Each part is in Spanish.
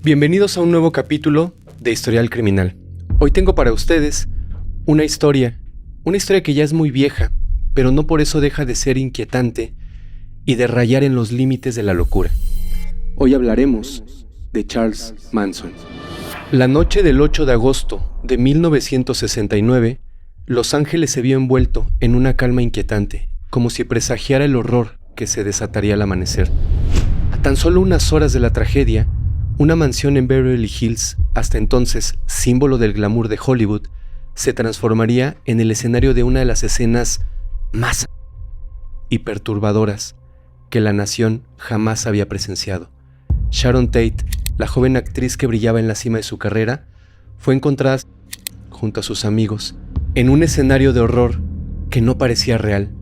Bienvenidos a un nuevo capítulo de Historial Criminal. Hoy tengo para ustedes una historia que ya es muy vieja, pero no por eso deja de ser inquietante y de rayar en los límites de la locura. Hoy hablaremos de Charles Manson. La noche del 8 de agosto de 1969, Los Ángeles se vio envuelto en una calma inquietante, como si presagiara el horror que se desataría al amanecer. A tan solo unas horas de la tragedia, una mansión en Beverly Hills, hasta entonces símbolo del glamour de Hollywood, se transformaría en el escenario de una de las escenas más y perturbadoras que la nación jamás había presenciado. Sharon Tate, la joven actriz que brillaba en la cima de su carrera, fue encontrada junto a sus amigos en un escenario de horror que no parecía real.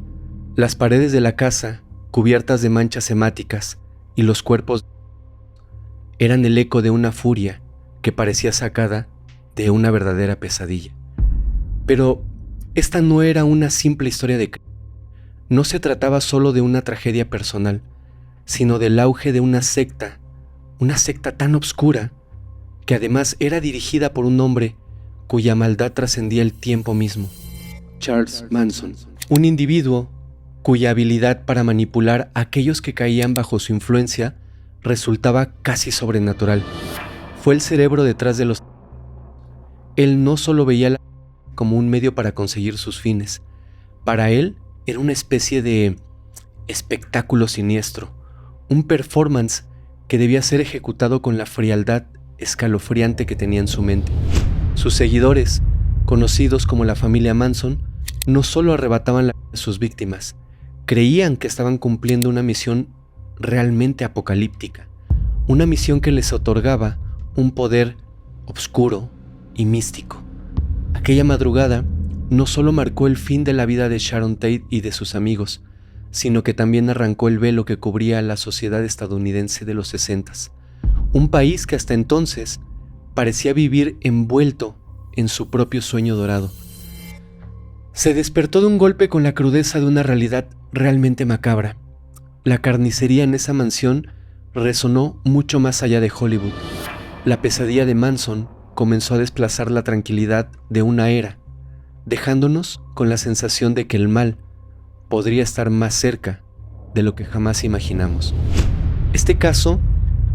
Las paredes de la casa, cubiertas de manchas hemáticas, y los cuerpos eran el eco de una furia que parecía sacada de una verdadera pesadilla. Pero esta no era una simple historia de crimen. No se trataba solo de una tragedia personal, sino del auge de una secta tan oscura que además era dirigida por un hombre cuya maldad trascendía el tiempo mismo. Charles Manson, un individuo cuya habilidad para manipular a aquellos que caían bajo su influencia resultaba casi sobrenatural. Fue el cerebro detrás de los... Él no solo veía la como un medio para conseguir sus fines. Para él era una especie de espectáculo siniestro, un performance que debía ser ejecutado con la frialdad escalofriante que tenía en su mente. Sus seguidores, conocidos como la familia Manson, no solo arrebataban la vida de sus víctimas, creían que estaban cumpliendo una misión realmente apocalíptica, una misión que les otorgaba un poder oscuro y místico. Aquella madrugada no solo marcó el fin de la vida de Sharon Tate y de sus amigos, sino que también arrancó el velo que cubría a la sociedad estadounidense de los 60s, un país que hasta entonces parecía vivir envuelto en su propio sueño dorado. Se despertó de un golpe con la crudeza de una realidad realmente macabra. La carnicería en esa mansión resonó mucho más allá de Hollywood. La pesadilla de Manson comenzó a desplazar la tranquilidad de una era, dejándonos con la sensación de que el mal podría estar más cerca de lo que jamás imaginamos. Este caso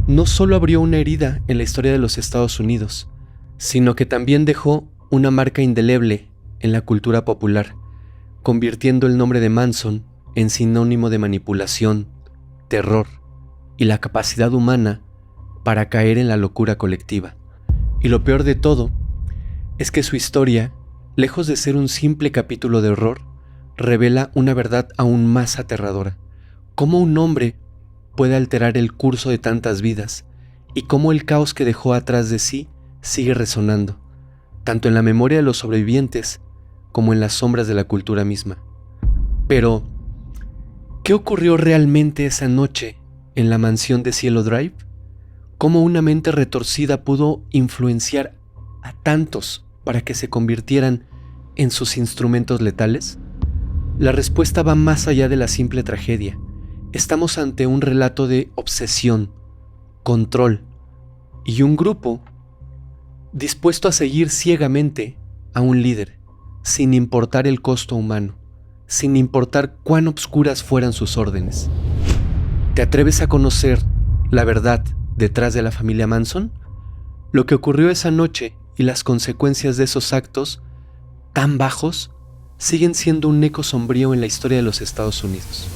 no solo abrió una herida en la historia de los Estados Unidos, sino que también dejó una marca indeleble en la cultura popular, convirtiendo el nombre de Manson en sinónimo de manipulación, terror y la capacidad humana para caer en la locura colectiva. Y lo peor de todo es que su historia, lejos de ser un simple capítulo de horror, revela una verdad aún más aterradora: cómo un hombre puede alterar el curso de tantas vidas y cómo el caos que dejó atrás de sí sigue resonando, tanto en la memoria de los sobrevivientes como en las sombras de la cultura misma. Pero, ¿qué ocurrió realmente esa noche en la mansión de Cielo Drive? ¿Cómo una mente retorcida pudo influenciar a tantos para que se convirtieran en sus instrumentos letales? La respuesta va más allá de la simple tragedia. Estamos ante un relato de obsesión, control y un grupo dispuesto a seguir ciegamente a un líder, sin importar el costo humano, sin importar cuán obscuras fueran sus órdenes. ¿Te atreves a conocer la verdad detrás de la familia Manson? Lo que ocurrió esa noche y las consecuencias de esos actos tan bajos siguen siendo un eco sombrío en la historia de los Estados Unidos.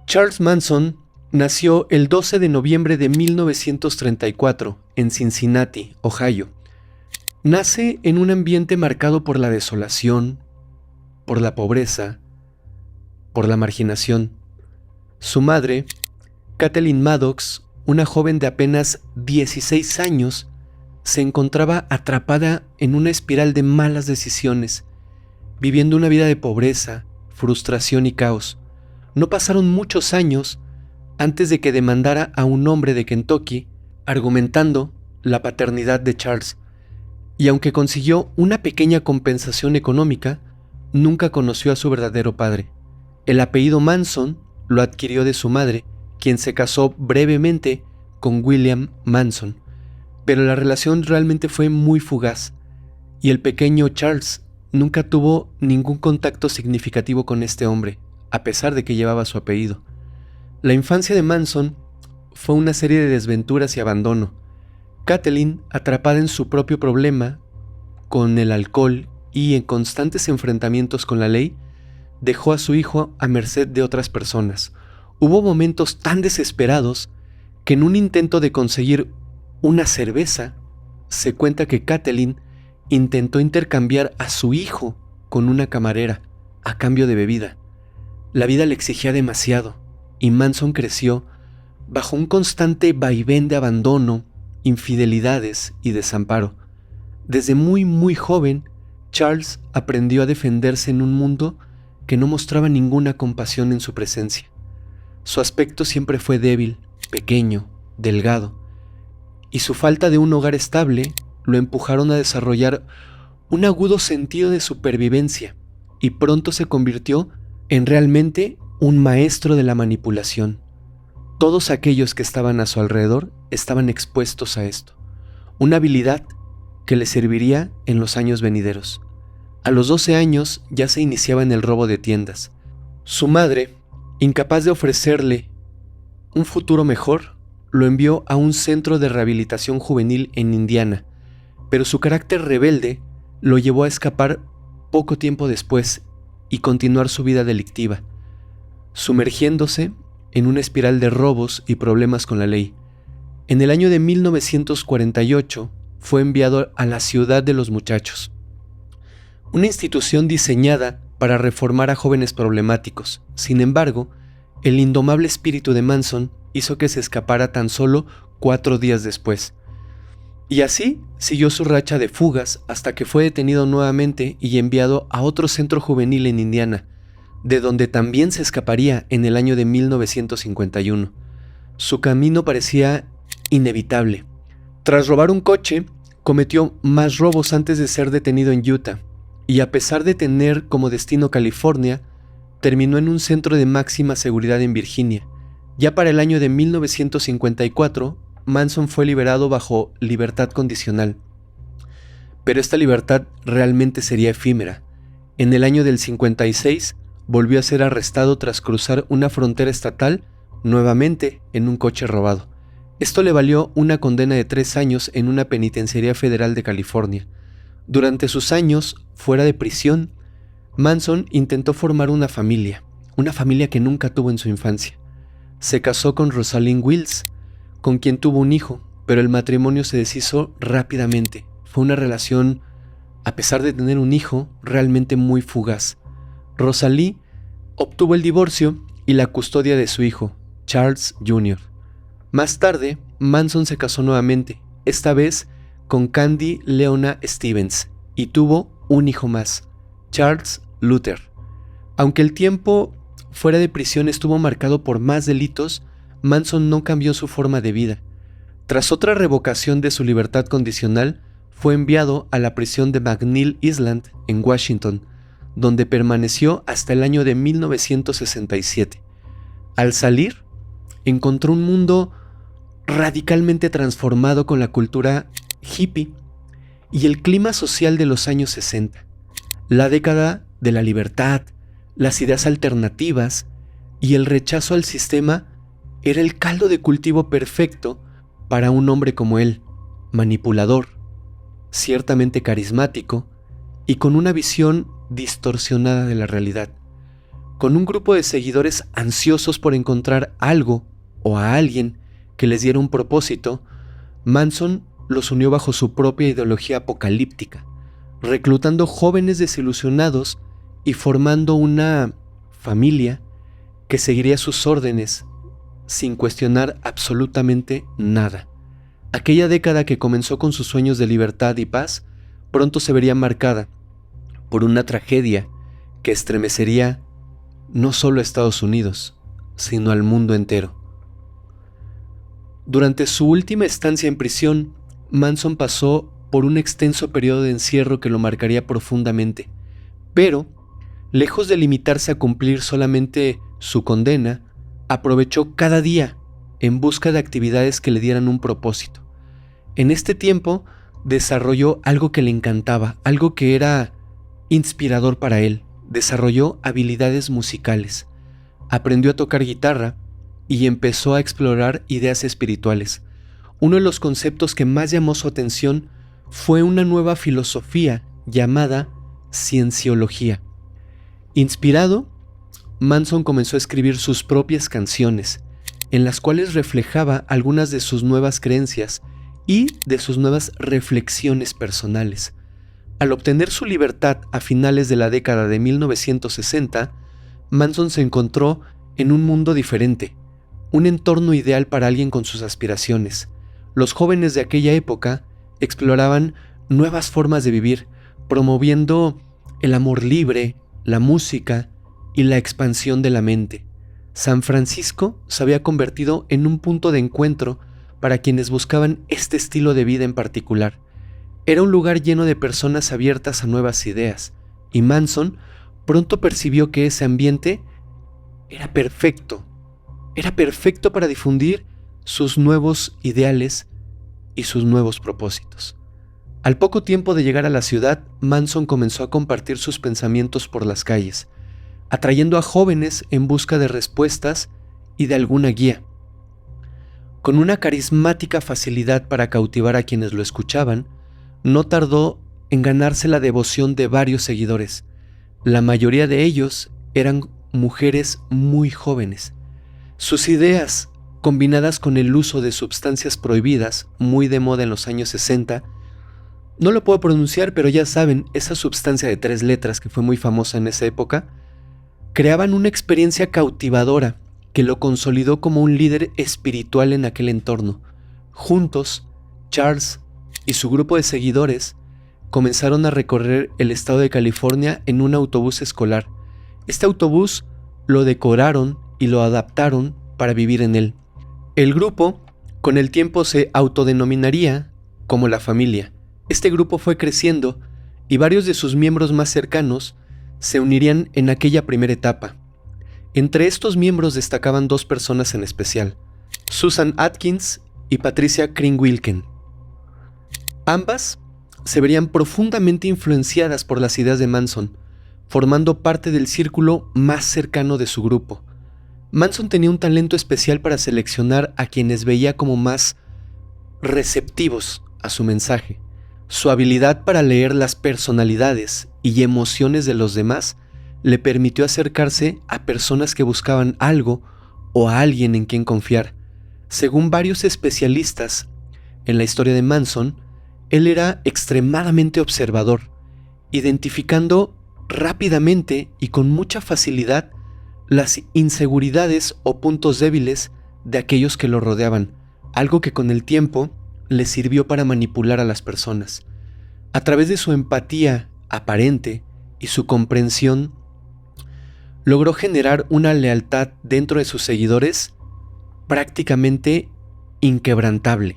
Charles Manson nació el 12 de noviembre de 1934 en Cincinnati, Ohio. Nace en un ambiente marcado por la desolación, por la pobreza, por la marginación. Su madre, Kathleen Maddox, una joven de apenas 16 años, se encontraba atrapada en una espiral de malas decisiones, viviendo una vida de pobreza, frustración y caos. No pasaron muchos años antes de que demandara a un hombre de Kentucky, argumentando la paternidad de Charles, y aunque consiguió una pequeña compensación económica, nunca conoció a su verdadero padre. El apellido Manson lo adquirió de su madre, quien se casó brevemente con William Manson, pero la relación realmente fue muy fugaz, y el pequeño Charles nunca tuvo ningún contacto significativo con este hombre, a pesar de que llevaba su apellido. La infancia de Manson fue una serie de desventuras y abandono. Kathleen, atrapada en su propio problema, con el alcohol y en constantes enfrentamientos con la ley, dejó a su hijo a merced de otras personas. Hubo momentos tan desesperados que en un intento de conseguir una cerveza, se cuenta que Kathleen intentó intercambiar a su hijo con una camarera a cambio de bebida. La vida le exigía demasiado y Manson creció bajo un constante vaivén de abandono, infidelidades y desamparo. Desde muy joven, Charles aprendió a defenderse en un mundo que no mostraba ninguna compasión en su presencia. Su aspecto siempre fue débil, pequeño, delgado, y su falta de un hogar estable lo empujaron a desarrollar un agudo sentido de supervivencia y pronto se convirtió en realmente un maestro de la manipulación. Todos aquellos que estaban a su alrededor estaban expuestos a esto, una habilidad que le serviría en los años venideros. A los 12 años ya se iniciaba en el robo de tiendas. Su madre, incapaz de ofrecerle un futuro mejor, lo envió a un centro de rehabilitación juvenil en Indiana, pero su carácter rebelde lo llevó a escapar poco tiempo después y continuar su vida delictiva, sumergiéndose en una espiral de robos y problemas con la ley. En el año de 1948 fue enviado a la Ciudad de los Muchachos, una institución diseñada para reformar a jóvenes problemáticos. Sin embargo, el indomable espíritu de Manson hizo que se escapara tan solo 4 días después. Y así siguió su racha de fugas hasta que fue detenido nuevamente y enviado a otro centro juvenil en Indiana, de donde también se escaparía en el año de 1951. Su camino parecía inevitable. Tras robar un coche, cometió más robos antes de ser detenido en Utah, y a pesar de tener como destino California, terminó en un centro de máxima seguridad en Virginia. Ya para el año de 1954, Manson fue liberado bajo libertad condicional. Pero esta libertad realmente sería efímera. En el año del 56, volvió a ser arrestado tras cruzar una frontera estatal, nuevamente en un coche robado. Esto le valió una condena de 3 años en una penitenciaría federal de California. Durante sus años fuera de prisión, Manson intentó formar una familia que nunca tuvo en su infancia. Se casó con Rosalind Wills, con quien tuvo un hijo, pero el matrimonio se deshizo rápidamente. Fue una relación, a pesar de tener un hijo, realmente muy fugaz. Rosalie obtuvo el divorcio y la custodia de su hijo, Charles Jr. Más tarde, Manson se casó nuevamente, esta vez con Candy Leona Stevens, y tuvo un hijo más, Charles Luther. Aunque el tiempo fuera de prisión estuvo marcado por más delitos, Manson no cambió su forma de vida. Tras otra revocación de su libertad condicional, fue enviado a la prisión de McNeil Island en Washington, donde permaneció hasta el año de 1967. Al salir, encontró un mundo radicalmente transformado con la cultura hippie y el clima social de los años 60, la década de la libertad, las ideas alternativas y el rechazo al sistema era el caldo de cultivo perfecto para un hombre como él, manipulador, ciertamente carismático y con una visión distorsionada de la realidad. Con un grupo de seguidores ansiosos por encontrar algo o a alguien que les diera un propósito, Manson los unió bajo su propia ideología apocalíptica, reclutando jóvenes desilusionados y formando una familia que seguiría sus órdenes sin cuestionar absolutamente nada. Aquella década que comenzó con sus sueños de libertad y paz, pronto se vería marcada por una tragedia que estremecería no solo a Estados Unidos, sino al mundo entero. Durante su última estancia en prisión, Manson pasó por un extenso periodo de encierro que lo marcaría profundamente, pero Lejos de limitarse a cumplir solamente su condena, aprovechó cada día en busca de actividades que le dieran un propósito. En este tiempo desarrolló algo que le encantaba, algo que era inspirador para él. Desarrolló habilidades musicales, aprendió a tocar guitarra y empezó a explorar ideas espirituales. Uno de los conceptos que más llamó su atención fue una nueva filosofía llamada cienciología. Inspirado, Manson comenzó a escribir sus propias canciones, en las cuales reflejaba algunas de sus nuevas creencias y de sus nuevas reflexiones personales. Al obtener su libertad a finales de la década de 1960, Manson se encontró en un mundo diferente, un entorno ideal para alguien con sus aspiraciones. Los jóvenes de aquella época exploraban nuevas formas de vivir, promoviendo el amor libre, la música y la expansión de la mente. San Francisco se había convertido en un punto de encuentro para quienes buscaban este estilo de vida en particular. Era un lugar lleno de personas abiertas a nuevas ideas, y Manson pronto percibió que ese ambiente era perfecto para difundir sus nuevos ideales y sus nuevos propósitos. Al poco tiempo de llegar a la ciudad, Manson comenzó a compartir sus pensamientos por las calles, atrayendo a jóvenes en busca de respuestas y de alguna guía. Con una carismática facilidad para cautivar a quienes lo escuchaban, no tardó en ganarse la devoción de varios seguidores. La mayoría de ellos eran mujeres muy jóvenes. Sus ideas, combinadas con el uso de sustancias prohibidas, muy de moda en los años 60, no lo puedo pronunciar, pero ya saben, esa sustancia de 3 letras que fue muy famosa en esa época, creaban una experiencia cautivadora que lo consolidó como un líder espiritual en aquel entorno. Juntos, Charles y su grupo de seguidores comenzaron a recorrer el estado de California en un autobús escolar. Este autobús lo decoraron y lo adaptaron para vivir en él. El grupo, con el tiempo, se autodenominaría como La Familia. Este grupo fue creciendo y varios de sus miembros más cercanos se unirían en aquella primera etapa. Entre estos miembros destacaban 2 personas en especial, Susan Atkins y Patricia Krenwinkel. Ambas se verían profundamente influenciadas por las ideas de Manson, formando parte del círculo más cercano de su grupo. Manson tenía un talento especial para seleccionar a quienes veía como más receptivos a su mensaje. Su habilidad para leer las personalidades y emociones de los demás le permitió acercarse a personas que buscaban algo o a alguien en quien confiar. Según varios especialistas en la historia de Manson, él era extremadamente observador, identificando rápidamente y con mucha facilidad las inseguridades o puntos débiles de aquellos que lo rodeaban, algo que con el tiempo le sirvió para manipular a las personas. A través de su empatía aparente y su comprensión, logró generar una lealtad dentro de sus seguidores prácticamente inquebrantable.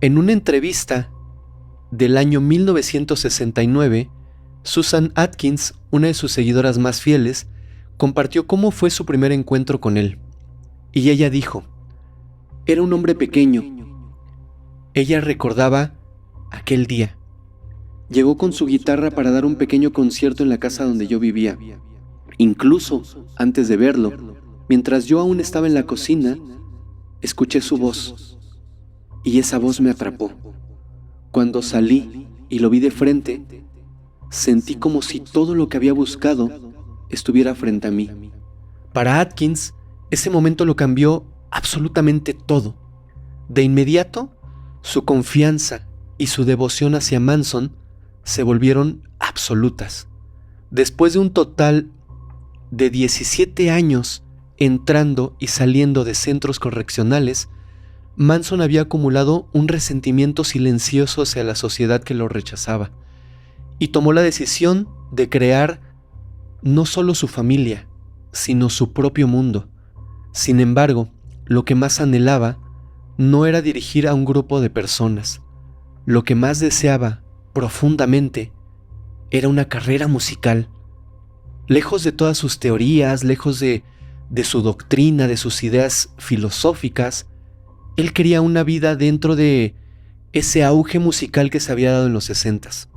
En una entrevista del año 1969, Susan Atkins, una de sus seguidoras más fieles, compartió cómo fue su primer encuentro con él. Y ella dijo: era un hombre pequeño. Ella recordaba aquel día. Llegó con su guitarra para dar un pequeño concierto en la casa donde yo vivía. Incluso, antes de verlo, mientras yo aún estaba en la cocina, escuché su voz. Y esa voz me atrapó. Cuando salí y lo vi de frente, sentí como si todo lo que había buscado estuviera frente a mí. Para Atkins, ese momento lo cambió absolutamente todo. De inmediato, su confianza y su devoción hacia Manson se volvieron absolutas. Después de un total de 17 años entrando y saliendo de centros correccionales, Manson había acumulado un resentimiento silencioso hacia la sociedad que lo rechazaba, y tomó la decisión de crear no solo su familia, sino su propio mundo. Sin embargo, lo que más anhelaba no era dirigir a un grupo de personas. Lo que más deseaba profundamente era una carrera musical. Lejos de todas sus teorías, lejos de su doctrina, de sus ideas filosóficas, él quería una vida dentro de ese auge musical que se había dado en los 60s.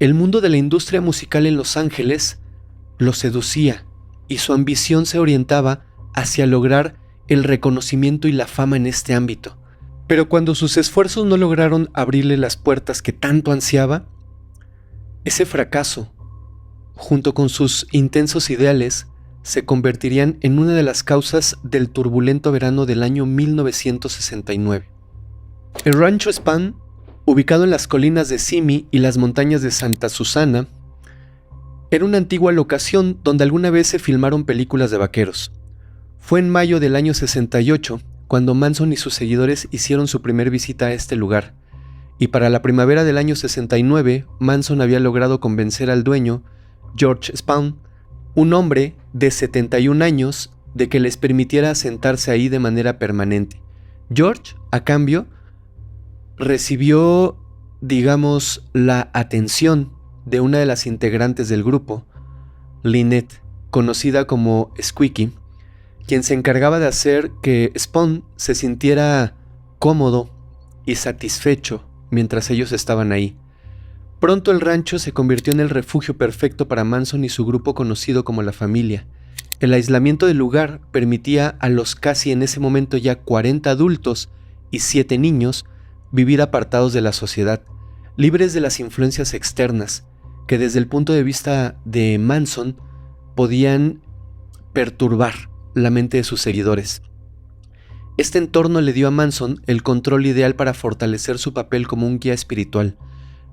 El mundo de la industria musical en Los Ángeles lo seducía y su ambición se orientaba hacia lograr el reconocimiento y la fama en este ámbito. Pero cuando sus esfuerzos no lograron abrirle las puertas que tanto ansiaba, ese fracaso, junto con sus intensos ideales, se convertirían en una de las causas del turbulento verano del año 1969. El rancho Spahn, ubicado en las colinas de Simi y las montañas de Santa Susana, era una antigua locación donde alguna vez se filmaron películas de vaqueros. Fue en mayo del año 68 cuando Manson y sus seguidores hicieron su primer visita a este lugar, y para la primavera del año 69 Manson había logrado convencer al dueño, George Spahn, un hombre de 71 años, de que les permitiera asentarse ahí de manera permanente. George, a cambio, recibió, la atención de una de las integrantes del grupo, Lynette, conocida como Squeaky, quien se encargaba de hacer que Spahn se sintiera cómodo y satisfecho mientras ellos estaban ahí. Pronto el rancho se convirtió en el refugio perfecto para Manson y su grupo conocido como La Familia. El aislamiento del lugar permitía a los casi en ese momento ya 40 adultos y 7 niños vivir apartados de la sociedad, libres de las influencias externas, que desde el punto de vista de Manson podían perturbar la mente de sus seguidores. Este entorno le dio a Manson el control ideal para fortalecer su papel como un guía espiritual.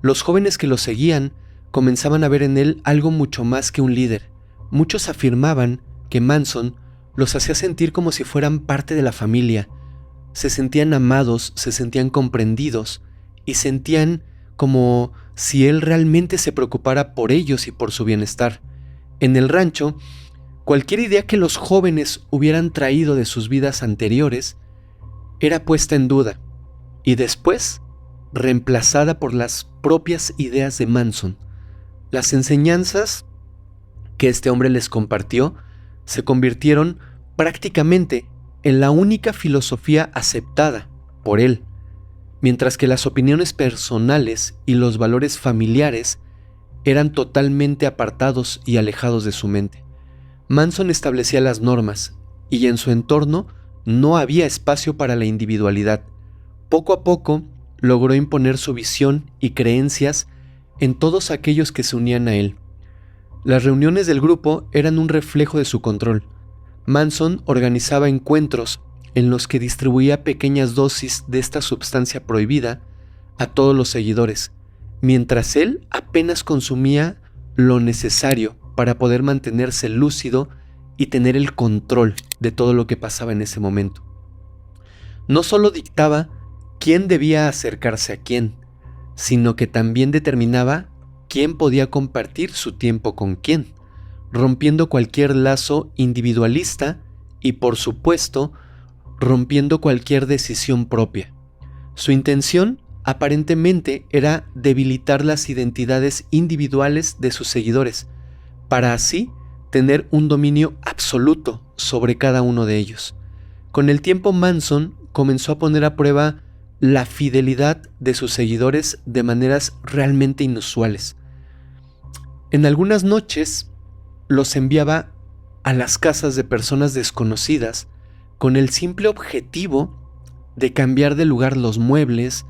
Los jóvenes que lo seguían comenzaban a ver en él algo mucho más que un líder. Muchos afirmaban que Manson los hacía sentir como si fueran parte de la familia. Se sentían amados, se sentían comprendidos y sentían como si él realmente se preocupara por ellos y por su bienestar. En el rancho, cualquier idea que los jóvenes hubieran traído de sus vidas anteriores era puesta en duda y después reemplazada por las propias ideas de Manson. Las enseñanzas que este hombre les compartió se convirtieron prácticamente en la única filosofía aceptada por él, mientras que las opiniones personales y los valores familiares eran totalmente apartados y alejados de su mente. Manson establecía las normas y en su entorno no había espacio para la individualidad. Poco a poco logró imponer su visión y creencias en todos aquellos que se unían a él. Las reuniones del grupo eran un reflejo de su control. Manson organizaba encuentros en los que distribuía pequeñas dosis de esta sustancia prohibida a todos los seguidores, mientras él apenas consumía lo necesario para poder mantenerse lúcido y tener el control de todo lo que pasaba en ese momento. No solo dictaba quién debía acercarse a quién, sino que también determinaba quién podía compartir su tiempo con quién, rompiendo cualquier lazo individualista y, por supuesto, rompiendo cualquier decisión propia. Su intención, aparentemente, era debilitar las identidades individuales de sus seguidores, para así tener un dominio absoluto sobre cada uno de ellos. Con el tiempo, Manson comenzó a poner a prueba la fidelidad de sus seguidores de maneras realmente inusuales. En algunas noches los enviaba a las casas de personas desconocidas con el simple objetivo de cambiar de lugar los muebles,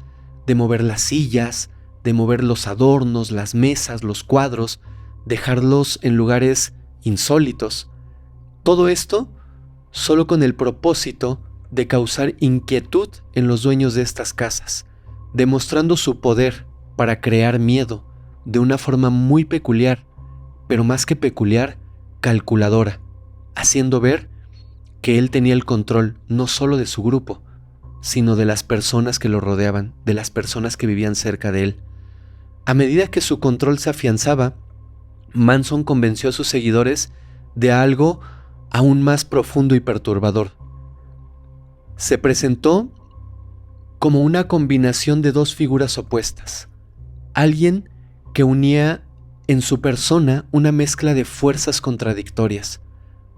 de mover las sillas, de mover los adornos, las mesas, los cuadros, dejarlos en lugares insólitos. Todo esto solo con el propósito de causar inquietud en los dueños de estas casas, demostrando su poder para crear miedo de una forma muy peculiar, pero más que peculiar, calculadora, haciendo ver que él tenía el control no solo de su grupo, sino de las personas que lo rodeaban, de las personas que vivían cerca de él. A medida que su control se afianzaba, Manson convenció a sus seguidores de algo aún más profundo y perturbador. Se presentó como una combinación de dos figuras opuestas, alguien que unía en su persona una mezcla de fuerzas contradictorias.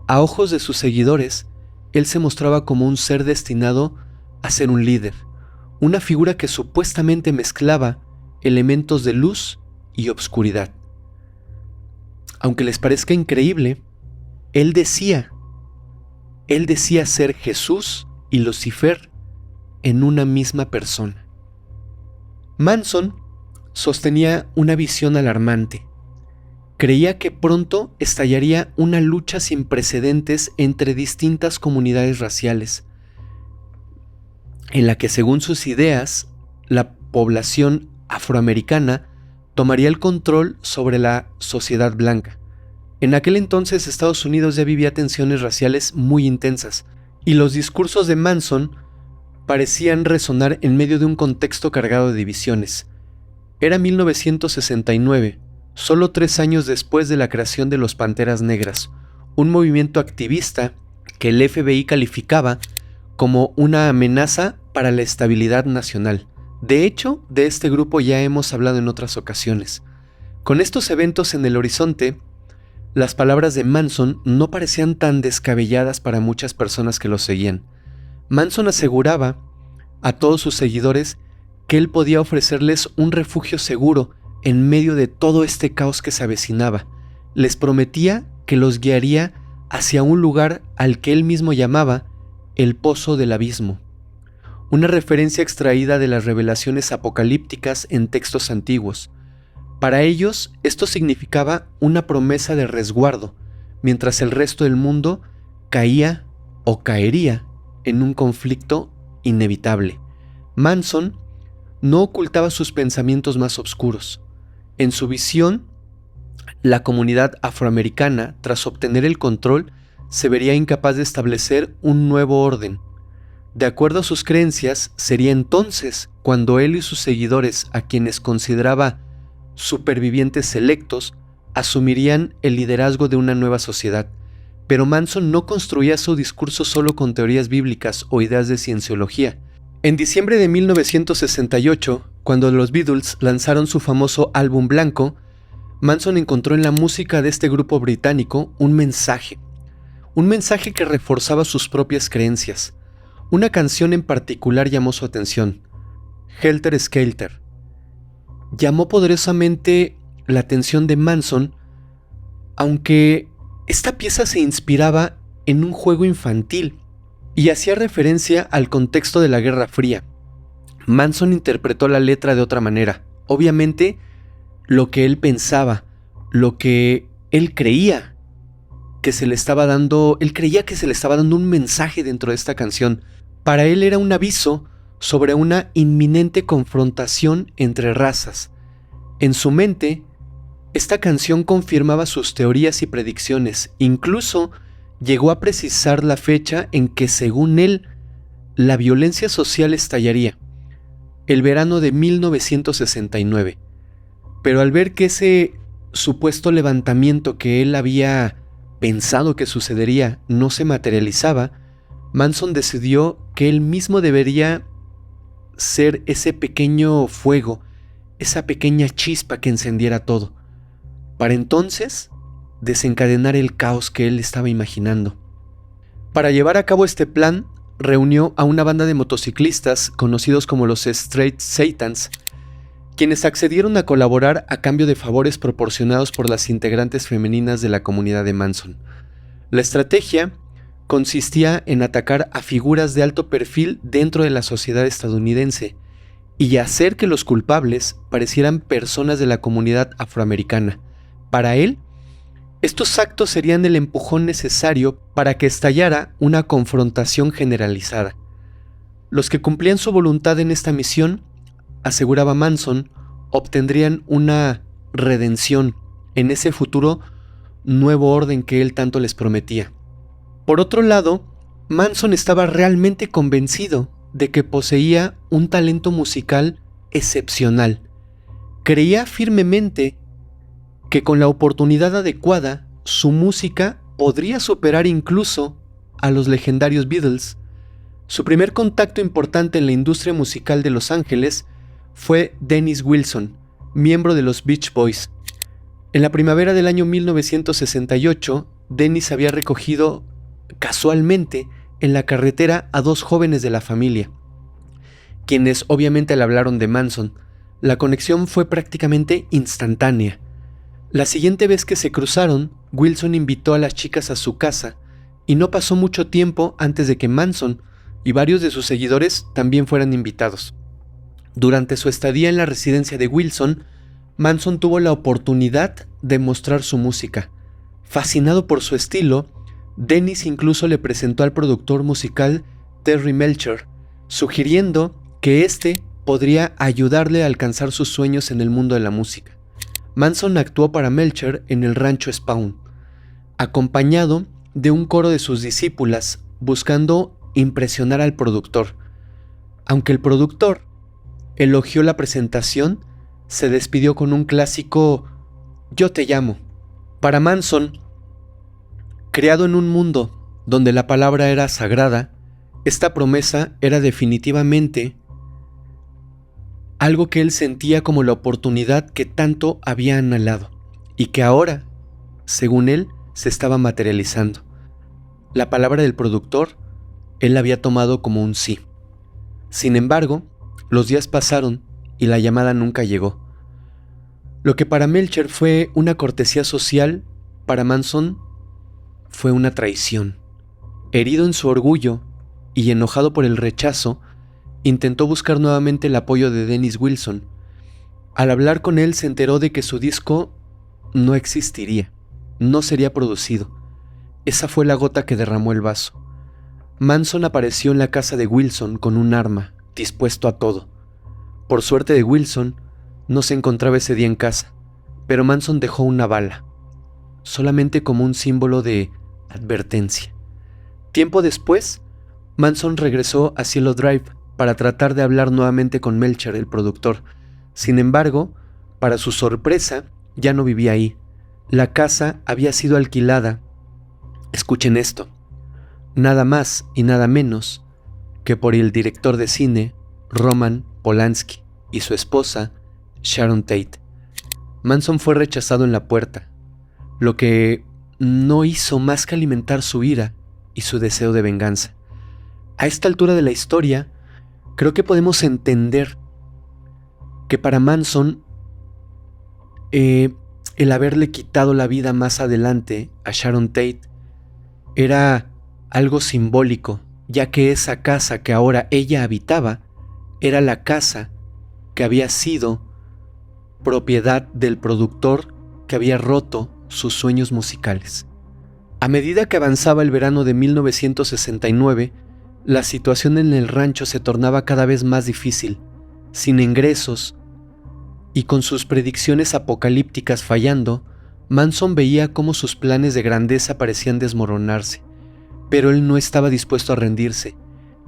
A ojos de sus seguidores, él se mostraba como un ser destinado a ser un líder, una figura que supuestamente mezclaba elementos de luz y obscuridad. Aunque les parezca increíble, él decía ser Jesús y Lucifer en una misma persona. Manson sostenía una visión alarmante. Creía que pronto estallaría una lucha sin precedentes entre distintas comunidades raciales, en la que, según sus ideas, la población afroamericana tomaría el control sobre la sociedad blanca. En aquel entonces Estados Unidos ya vivía tensiones raciales muy intensas, y los discursos de Manson parecían resonar en medio de un contexto cargado de divisiones. Era 1969, solo 3 años después de la creación de los Panteras Negras, un movimiento activista que el FBI calificaba como una amenaza para la estabilidad nacional. De hecho, de este grupo ya hemos hablado en otras ocasiones. Con estos eventos en el horizonte, las palabras de Manson no parecían tan descabelladas para muchas personas que lo seguían. Manson aseguraba a todos sus seguidores que él podía ofrecerles un refugio seguro en medio de todo este caos que se avecinaba. Les prometía que los guiaría hacia un lugar al que él mismo llamaba el Pozo del Abismo, una referencia extraída de las revelaciones apocalípticas en textos antiguos. Para ellos, esto significaba una promesa de resguardo, mientras el resto del mundo caía o caería en un conflicto inevitable. Manson no ocultaba sus pensamientos más oscuros. En su visión, la comunidad afroamericana, tras obtener el control, se vería incapaz de establecer un nuevo orden. De acuerdo a sus creencias, sería entonces cuando él y sus seguidores, a quienes consideraba supervivientes selectos, asumirían el liderazgo de una nueva sociedad. Pero Manson no construía su discurso solo con teorías bíblicas o ideas de cienciología. En diciembre de 1968, cuando los Beatles lanzaron su famoso álbum blanco, Manson encontró en la música de este grupo británico un mensaje que reforzaba sus propias creencias. Una canción en particular llamó su atención, Helter Skelter. Llamó poderosamente la atención de Manson, aunque esta pieza se inspiraba en un juego infantil y hacía referencia al contexto de la Guerra Fría. Manson interpretó la letra de otra manera. Obviamente, lo que él pensaba, lo que él creía que se le estaba dando, él creía que se le estaba dando un mensaje dentro de esta canción. Para él era un aviso sobre una inminente confrontación entre razas. En su mente, esta canción confirmaba sus teorías y predicciones. Incluso llegó a precisar la fecha en que, según él, la violencia social estallaría, el verano de 1969. Pero al ver que ese supuesto levantamiento que él había pensado que sucedería no se materializaba, Manson decidió que él mismo debería ser ese pequeño fuego, esa pequeña chispa que encendiera todo, para entonces desencadenar el caos que él estaba imaginando. Para llevar a cabo este plan, reunió a una banda de motociclistas conocidos como los Straight Satans, quienes accedieron a colaborar a cambio de favores proporcionados por las integrantes femeninas de la comunidad de Manson. La estrategia consistía en atacar a figuras de alto perfil dentro de la sociedad estadounidense y hacer que los culpables parecieran personas de la comunidad afroamericana. Para él, estos actos serían el empujón necesario para que estallara una confrontación generalizada. Los que cumplían su voluntad en esta misión, aseguraba Manson, obtendrían una redención en ese futuro nuevo orden que él tanto les prometía. Por otro lado, Manson estaba realmente convencido de que poseía un talento musical excepcional. Creía firmemente que con la oportunidad adecuada, su música podría superar incluso a los legendarios Beatles. Su primer contacto importante en la industria musical de Los Ángeles fue Dennis Wilson, miembro de los Beach Boys. En la primavera del año 1968, Dennis había recogido casualmente en la carretera a 2 jóvenes de la familia, quienes obviamente le hablaron de Manson. La conexión fue prácticamente instantánea. La siguiente vez que se cruzaron, Wilson invitó a las chicas a su casa, y no pasó mucho tiempo antes de que Manson y varios de sus seguidores también fueran invitados. Durante su estadía en la residencia de Wilson, Manson tuvo la oportunidad de mostrar su música. Fascinado por su estilo, Dennis incluso le presentó al productor musical Terry Melcher, sugiriendo que éste podría ayudarle a alcanzar sus sueños en el mundo de la música. Manson actuó para Melcher en el rancho Spawn, acompañado de un coro de sus discípulas, buscando impresionar al productor. Aunque el productor elogió la presentación, se despidió con un clásico "Yo te llamo". Para Manson, creado en un mundo donde la palabra era sagrada, esta promesa era definitivamente algo que él sentía como la oportunidad que tanto había anhelado y que ahora, según él, se estaba materializando. La palabra del productor, él la había tomado como un sí. Sin embargo, los días pasaron y la llamada nunca llegó. Lo que para Melcher fue una cortesía social, para Manson fue una traición. Herido en su orgullo y enojado por el rechazo, intentó buscar nuevamente el apoyo de Dennis Wilson. Al hablar con él se enteró de que su disco no existiría, no sería producido. Esa fue la gota que derramó el vaso. Manson apareció en la casa de Wilson con un arma, dispuesto a todo. Por suerte de Wilson, no se encontraba ese día en casa, pero Manson dejó una bala, solamente como un símbolo de advertencia. Tiempo después, Manson regresó a Cielo Drive para tratar de hablar nuevamente con Melcher, el productor. Sin embargo, para su sorpresa, ya no vivía ahí. La casa había sido alquilada. Escuchen esto, nada más y nada menos que por el director de cine Roman Polanski y su esposa Sharon Tate. Manson fue rechazado en la puerta, lo que no hizo más que alimentar su ira y su deseo de venganza. A esta altura de la historia, creo que podemos entender que para Manson, el haberle quitado la vida más adelante a Sharon Tate era algo simbólico, ya que esa casa que ahora ella habitaba era la casa que había sido propiedad del productor que había roto sus sueños musicales. A medida que avanzaba el verano de 1969, la situación en el rancho se tornaba cada vez más difícil. Sin ingresos y con sus predicciones apocalípticas fallando, Manson veía cómo sus planes de grandeza parecían desmoronarse. Pero él no estaba dispuesto a rendirse.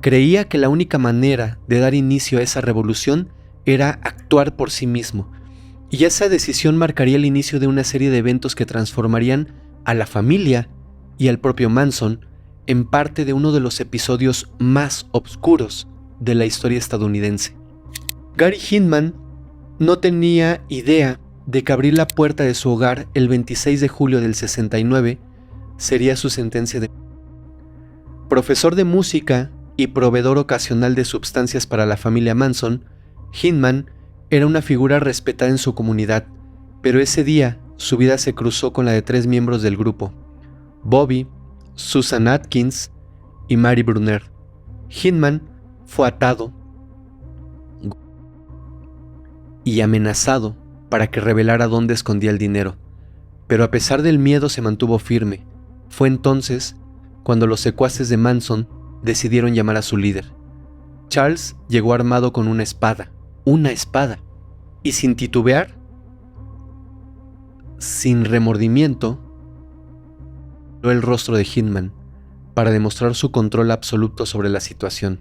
Creía que la única manera de dar inicio a esa revolución era actuar por sí mismo. Y esa decisión marcaría el inicio de una serie de eventos que transformarían a la familia y al propio Manson en parte de uno de los episodios más oscuros de la historia estadounidense. Gary Hinman no tenía idea de que abrir la puerta de su hogar el 26 de julio del 69 sería su sentencia de muerte. Profesor de música y proveedor ocasional de sustancias para la familia Manson, Hinman era una figura respetada en su comunidad, pero ese día su vida se cruzó con la de 3 miembros del grupo: Bobby, Susan Atkins y Mary Brunner. Hinman fue atado y amenazado para que revelara dónde escondía el dinero, pero a pesar del miedo se mantuvo firme. Fue entonces cuando los secuaces de Manson decidieron llamar a su líder. Charles llegó armado con una espada, y sin titubear, sin remordimiento, vio el rostro de Hinman para demostrar su control absoluto sobre la situación.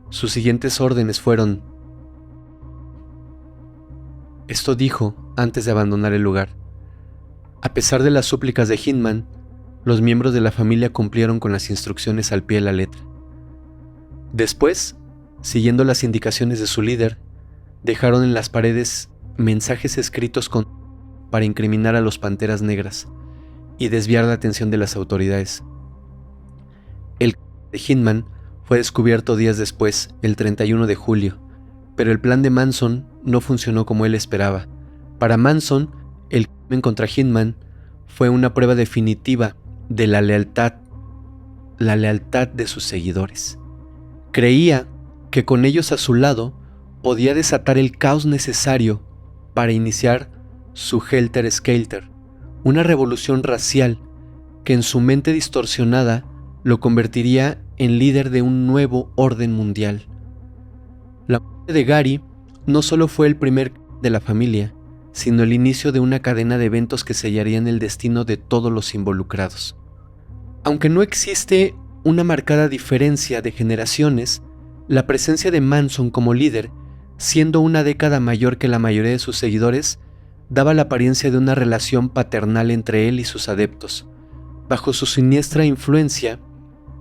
Sus siguientes órdenes fueron: esto dijo antes de abandonar el lugar. A pesar de las súplicas de Hinman, los miembros de la familia cumplieron con las instrucciones al pie de la letra. Después, siguiendo las indicaciones de su líder, dejaron en las paredes mensajes escritos con para incriminar a los Panteras Negras y desviar la atención de las autoridades. El de Hinman fue descubierto días después, el 31 de julio, pero el plan de Manson no funcionó como él esperaba. Para Manson, el crimen contra Hinman fue una prueba definitiva de la lealtad de sus seguidores. Creía que con ellos a su lado podía desatar el caos necesario para iniciar su Helter Skelter, una revolución racial que en su mente distorsionada lo convertiría en líder de un nuevo orden mundial. La muerte de Gary no solo fue el primer de la familia, sino el inicio de una cadena de eventos que sellarían el destino de todos los involucrados. Aunque no existe una marcada diferencia de generaciones, la presencia de Manson como líder, siendo una década mayor que la mayoría de sus seguidores, daba la apariencia de una relación paternal entre él y sus adeptos. Bajo su siniestra influencia,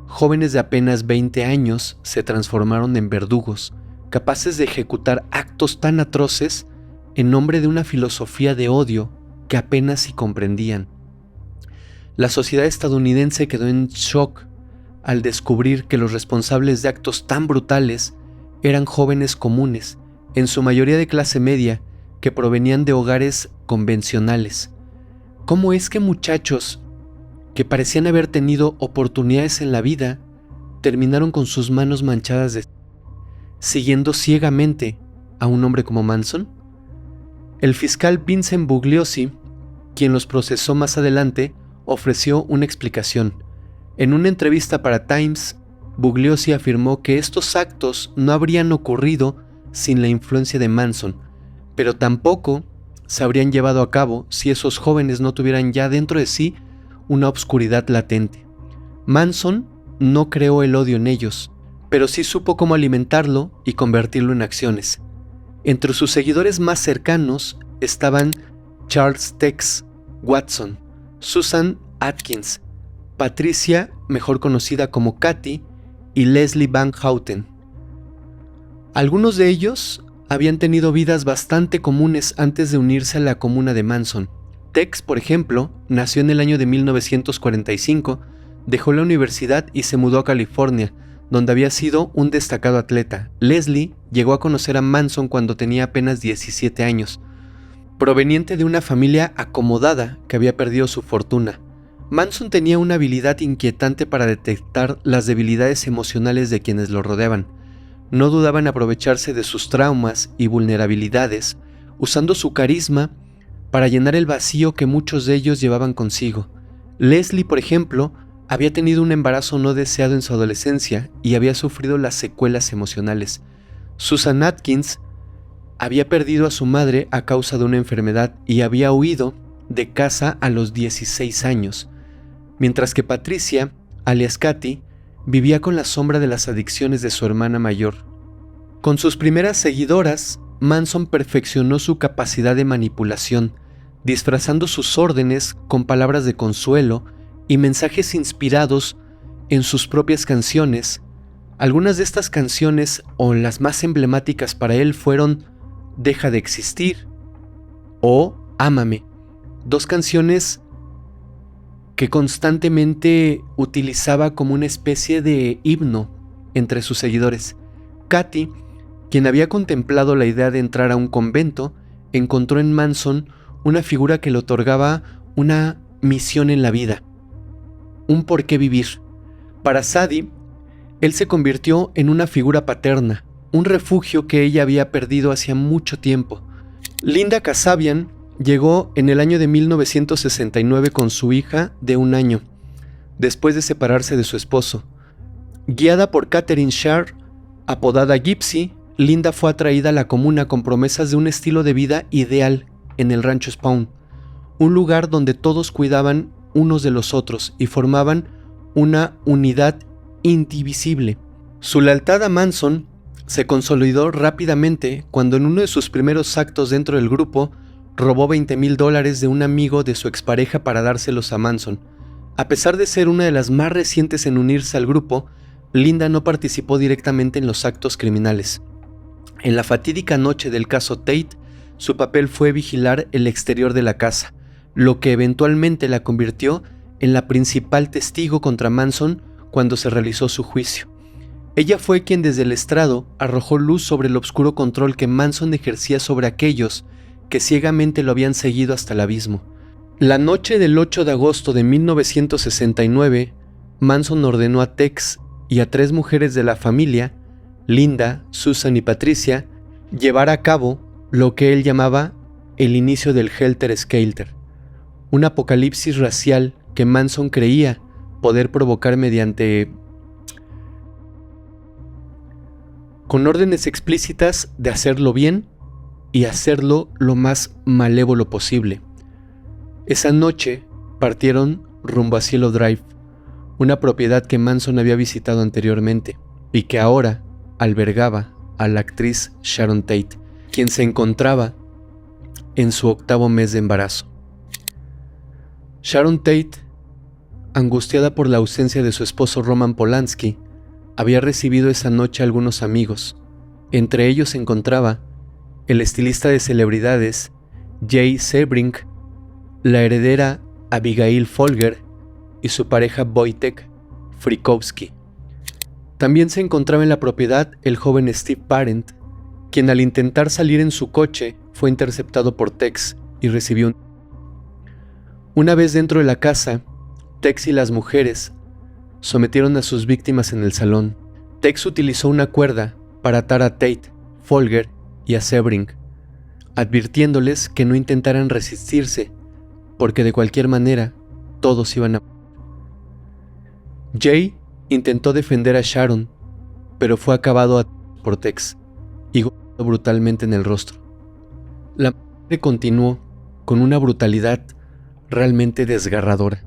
jóvenes de apenas 20 años se transformaron en verdugos, capaces de ejecutar actos tan atroces en nombre de una filosofía de odio que apenas si comprendían. La sociedad estadounidense quedó en shock al descubrir que los responsables de actos tan brutales eran jóvenes comunes, en su mayoría de clase media, que provenían de hogares convencionales. ¿Cómo es que muchachos que parecían haber tenido oportunidades en la vida terminaron con sus manos manchadas de siguiendo ciegamente a un hombre como Manson? El fiscal Vincent Bugliosi, quien los procesó más adelante, ofreció una explicación. En una entrevista para Times, Bugliosi afirmó que estos actos no habrían ocurrido sin la influencia de Manson, pero tampoco se habrían llevado a cabo si esos jóvenes no tuvieran ya dentro de sí una obscuridad latente. Manson no creó el odio en ellos, pero sí supo cómo alimentarlo y convertirlo en acciones. Entre sus seguidores más cercanos estaban Charles Tex Watson, Susan Atkins, Patricia, mejor conocida como Katy, y Leslie Van Houten. Algunos de ellos habían tenido vidas bastante comunes antes de unirse a la comuna de Manson. Tex, por ejemplo, nació en el año de 1945, dejó la universidad y se mudó a California, donde había sido un destacado atleta. Leslie llegó a conocer a Manson cuando tenía apenas 17 años. Proveniente de una familia acomodada que había perdido su fortuna, Manson tenía una habilidad inquietante para detectar las debilidades emocionales de quienes lo rodeaban. No dudaba en aprovecharse de sus traumas y vulnerabilidades, usando su carisma para llenar el vacío que muchos de ellos llevaban consigo. Leslie, por ejemplo, había tenido un embarazo no deseado en su adolescencia y había sufrido las secuelas emocionales. Susan Atkins había perdido a su madre a causa de una enfermedad y había huido de casa a los 16 años, mientras que Patricia, alias Katy, vivía con la sombra de las adicciones de su hermana mayor. Con sus primeras seguidoras, Manson perfeccionó su capacidad de manipulación, disfrazando sus órdenes con palabras de consuelo y mensajes inspirados en sus propias canciones. Algunas de estas canciones, o las más emblemáticas para él, fueron Deja de existir o Ámame, dos canciones que constantemente utilizaba como una especie de himno entre sus seguidores. Katy, quien había contemplado la idea de entrar a un convento, encontró en Manson una figura que le otorgaba una misión en la vida, un por qué vivir. Para Sadie, él se convirtió en una figura paterna, un refugio que ella había perdido hacía mucho tiempo. Linda Kasabian llegó en el año de 1969 con su hija de 1 año, después de separarse de su esposo. Guiada por Catherine Sharp, apodada Gypsy, Linda fue atraída a la comuna con promesas de un estilo de vida ideal en el rancho Spawn, un lugar donde todos cuidaban unos de los otros y formaban una unidad indivisible. Su lealtad a Manson se consolidó rápidamente cuando en uno de sus primeros actos dentro del grupo robó $20,000 de un amigo de su expareja para dárselos a Manson. A pesar de ser una de las más recientes en unirse al grupo, Linda no participó directamente en los actos criminales. En la fatídica noche del caso Tate, su papel fue vigilar el exterior de la casa, lo que eventualmente la convirtió en la principal testigo contra Manson cuando se realizó su juicio. Ella fue quien desde el estrado arrojó luz sobre el oscuro control que Manson ejercía sobre aquellos que ciegamente lo habían seguido hasta el abismo. La noche del 8 de agosto de 1969, Manson ordenó a Tex y a 3 mujeres de la familia, Linda, Susan y Patricia, llevar a cabo lo que él llamaba el inicio del Helter Skelter, un apocalipsis racial que Manson creía poder provocar con órdenes explícitas de hacerlo bien y hacerlo lo más malévolo posible. Esa noche partieron rumbo a Cielo Drive, una propiedad que Manson había visitado anteriormente y que ahora albergaba a la actriz Sharon Tate, quien se encontraba en su 8º mes de embarazo. Sharon Tate, angustiada por la ausencia de su esposo Roman Polanski, había recibido esa noche a algunos amigos. Entre ellos se encontraba el estilista de celebridades Jay Sebring, la heredera Abigail Folger y su pareja Wojtek Frykowski. También se encontraba en la propiedad el joven Steve Parent, quien al intentar salir en su coche fue interceptado por Tex y recibió Una vez dentro de la casa, Tex y las mujeres sometieron a sus víctimas en el salón. Tex utilizó una cuerda para atar a Tate, Folger y a Sebring, advirtiéndoles que no intentaran resistirse, porque de cualquier manera todos iban a morir. Jay intentó defender a Sharon, pero fue acabado por Tex y golpeado brutalmente en el rostro. La muerte continuó con una brutalidad realmente desgarradora.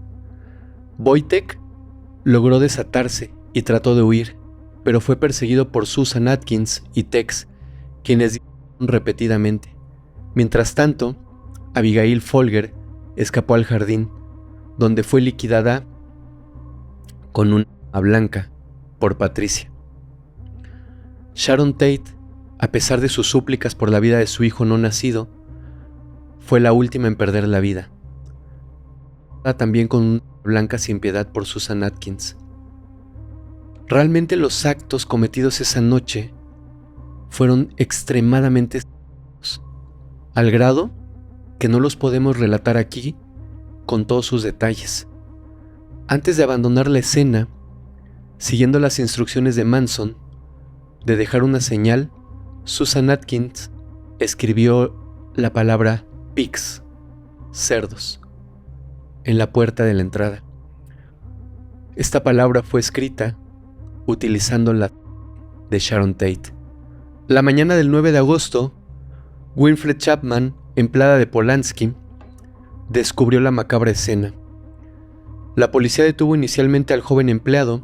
Wojtek logró desatarse y trató de huir, pero fue perseguido por Susan Atkins y Tex, quienes dispararon repetidamente. Mientras tanto, Abigail Folger escapó al jardín, donde fue liquidada con una arma blanca por Patricia. Sharon Tate, a pesar de sus súplicas por la vida de su hijo no nacido, fue la última en perder la vida, también con una arma blanca sin piedad por Susan Atkins. Realmente los actos cometidos esa noche fueron extremadamente extremos, al grado que no los podemos relatar aquí con todos sus detalles. Antes de abandonar la escena, siguiendo las instrucciones de Manson de dejar una señal, Susan Atkins escribió la palabra pigs, cerdos, en la puerta de la entrada. Esta palabra fue escrita utilizando la de Sharon Tate. La mañana del 9 de agosto, Winfred Chapman, empleada de Polanski, descubrió la macabra escena. La policía detuvo inicialmente al joven empleado,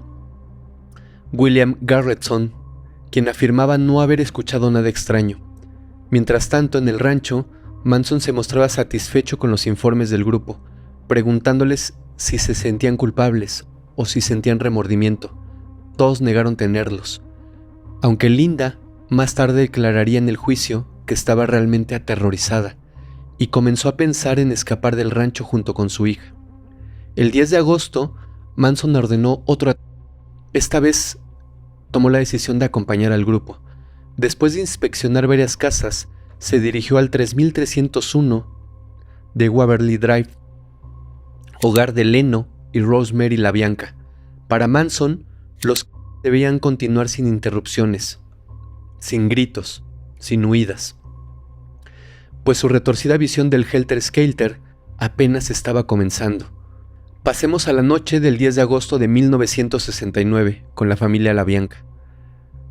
William Garretson, quien afirmaba no haber escuchado nada extraño. Mientras tanto, en el rancho, Manson se mostraba satisfecho con los informes del grupo, preguntándoles si se sentían culpables o si sentían remordimiento. Todos negaron tenerlos, aunque Linda más tarde declararía en el juicio que estaba realmente aterrorizada y comenzó a pensar en escapar del rancho junto con su hija. El 10 de agosto, Manson ordenó otro ataque. Esta vez tomó la decisión de acompañar al grupo. Después de inspeccionar varias casas, se dirigió al 3301 de Waverly Drive, hogar de Leno y Rosemary LaBianca. Para Manson, los debían continuar sin interrupciones, sin gritos, sin huidas, pues su retorcida visión del Helter Skelter apenas estaba comenzando. Pasemos a la noche del 10 de agosto de 1969 con la familia LaBianca.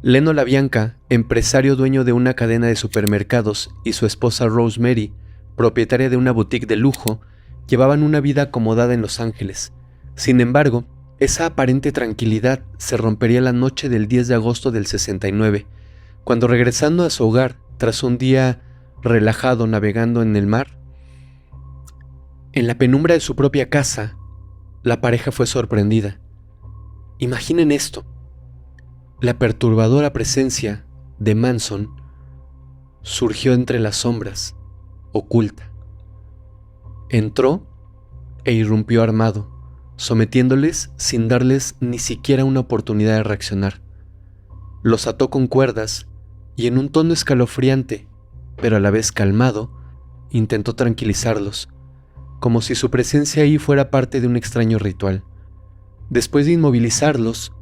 Leno LaBianca, empresario dueño de una cadena de supermercados, y su esposa Rosemary, propietaria de una boutique de lujo, llevaban una vida acomodada en Los Ángeles. Sin embargo, esa aparente tranquilidad se rompería la noche del 10 de agosto del 69, cuando regresando a su hogar tras un día relajado navegando en el mar, en la penumbra de su propia casa, la pareja fue sorprendida. Imaginen esto: la perturbadora presencia de Manson surgió entre las sombras oculta. Entró e irrumpió armado, sometiéndoles sin darles ni siquiera una oportunidad de reaccionar. Los ató con cuerdas y en un tono escalofriante, pero a la vez calmado, intentó tranquilizarlos, como si su presencia ahí fuera parte de un extraño ritual. Después de inmovilizarlos,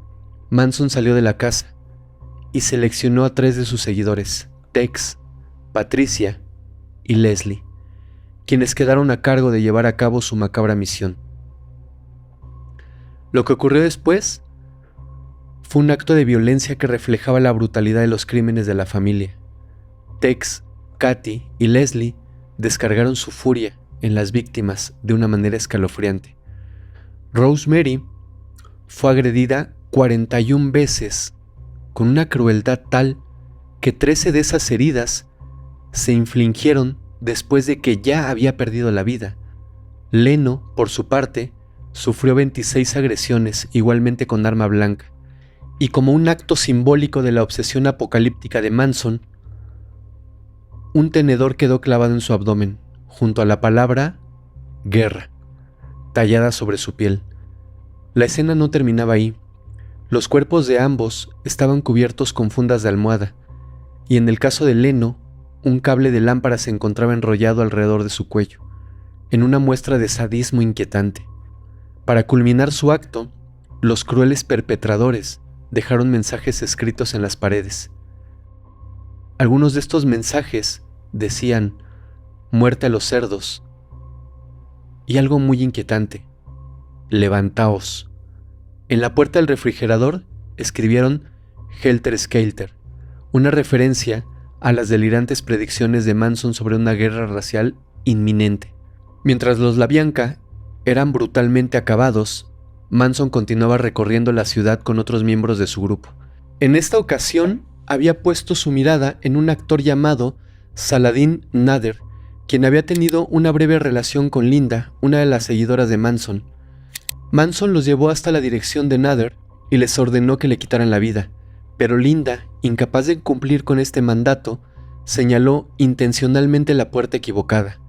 Manson salió de la casa y seleccionó a 3 de sus seguidores, Tex, Patricia y Leslie, quienes quedaron a cargo de llevar a cabo su macabra misión. Lo que ocurrió después fue un acto de violencia que reflejaba la brutalidad de los crímenes de la familia. Tex, Katy y Leslie descargaron su furia en las víctimas de una manera escalofriante. Rosemary fue agredida 41 veces con una crueldad tal que 13 de esas heridas se infligieron después de que ya había perdido la vida. Leno, por su parte, sufrió 26 agresiones, igualmente con arma blanca, y como un acto simbólico de la obsesión apocalíptica de Manson, un tenedor quedó clavado en su abdomen, junto a la palabra guerra, tallada sobre su piel. La escena no terminaba ahí. Los cuerpos de ambos estaban cubiertos con fundas de almohada, y en el caso de Leno, un cable de lámpara se encontraba enrollado alrededor de su cuello, en una muestra de sadismo inquietante. Para culminar su acto, los crueles perpetradores dejaron mensajes escritos en las paredes. Algunos de estos mensajes decían «Muerte a los cerdos» y algo muy inquietante: «Levantaos». En la puerta del refrigerador escribieron «Helter Skelter», una referencia a las delirantes predicciones de Manson sobre una guerra racial inminente. Mientras los LaBianca eran brutalmente acabados, Manson continuaba recorriendo la ciudad con otros miembros de su grupo. En esta ocasión había puesto su mirada en un actor llamado Saladin Nader, quien había tenido una breve relación con Linda, una de las seguidoras de Manson. Manson los llevó hasta la dirección de Nader y les ordenó que le quitaran la vida, pero Linda, incapaz de cumplir con este mandato, señaló intencionalmente la puerta equivocada.